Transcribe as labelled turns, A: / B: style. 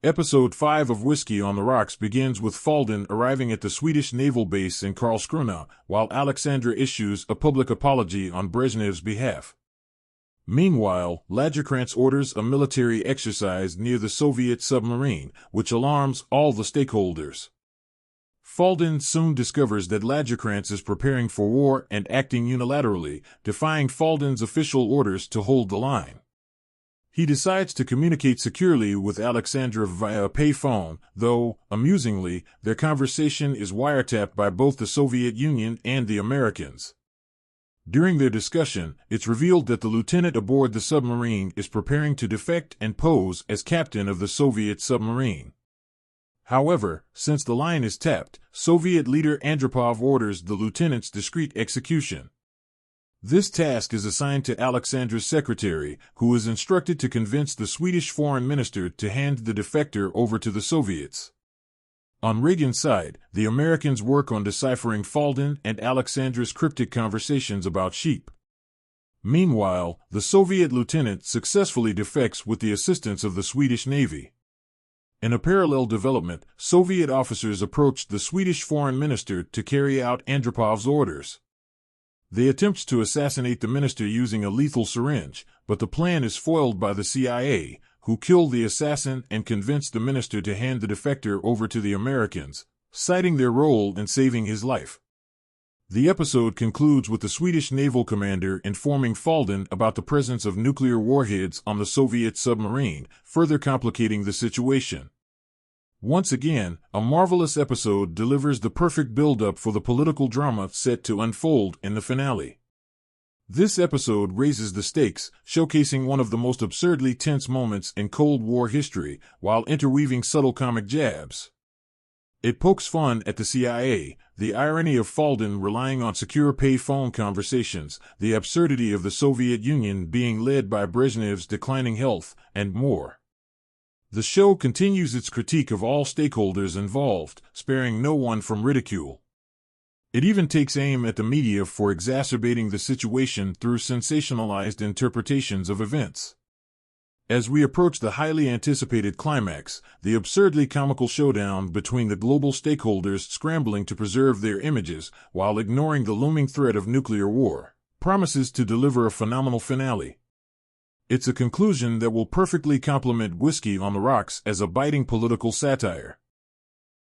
A: Episode 5 of Whiskey on the Rocks begins with Falden arriving at the Swedish naval base in Karlskrona, while Alexandra issues a public apology on Brezhnev's behalf. Meanwhile, Lagerkrantz orders a military exercise near the Soviet submarine, which alarms all the stakeholders. Falden soon discovers that Lagerkrantz is preparing for war and acting unilaterally, defying Falden's official orders to hold the line. He decides to communicate securely with Alexandra via a payphone, though, amusingly, their conversation is wiretapped by both the Soviet Union and the Americans. During their discussion, it's revealed that the lieutenant aboard the submarine is preparing to defect and pose as captain of the Soviet submarine. However, since the line is tapped, Soviet leader Andropov orders the lieutenant's discreet execution. This task is assigned to Alexandra's secretary, who is instructed to convince the Swedish foreign minister to hand the defector over to the Soviets. On Reagan's side, the Americans work on deciphering Falden and Alexandra's cryptic conversations about sheep. Meanwhile, the Soviet lieutenant successfully defects with the assistance of the Swedish Navy. In a parallel development, Soviet officers approached the Swedish foreign minister to carry out Andropov's orders. They attempt to assassinate the minister using a lethal syringe, but the plan is foiled by the CIA, who kill the assassin and convince the minister to hand the defector over to the Americans, citing their role in saving his life. The episode concludes with the Swedish naval commander informing Falden about the presence of nuclear warheads on the Soviet submarine, further complicating the situation. Once again, a marvelous episode delivers the perfect build-up for the political drama set to unfold in the finale. This episode raises the stakes, showcasing one of the most absurdly tense moments in Cold War history, while interweaving subtle comic jabs. It pokes fun at the CIA, the irony of Falden relying on secure pay-phone conversations, the absurdity of the Soviet Union being led by Brezhnev's declining health, and more. The show continues its critique of all stakeholders involved, sparing no one from ridicule. It even takes aim at the media for exacerbating the situation through sensationalized interpretations of events. As we approach the highly anticipated climax, the absurdly comical showdown between the global stakeholders scrambling to preserve their images while ignoring the looming threat of nuclear war promises to deliver a phenomenal finale. It's a conclusion that will perfectly complement Whiskey on the Rocks as a biting political satire.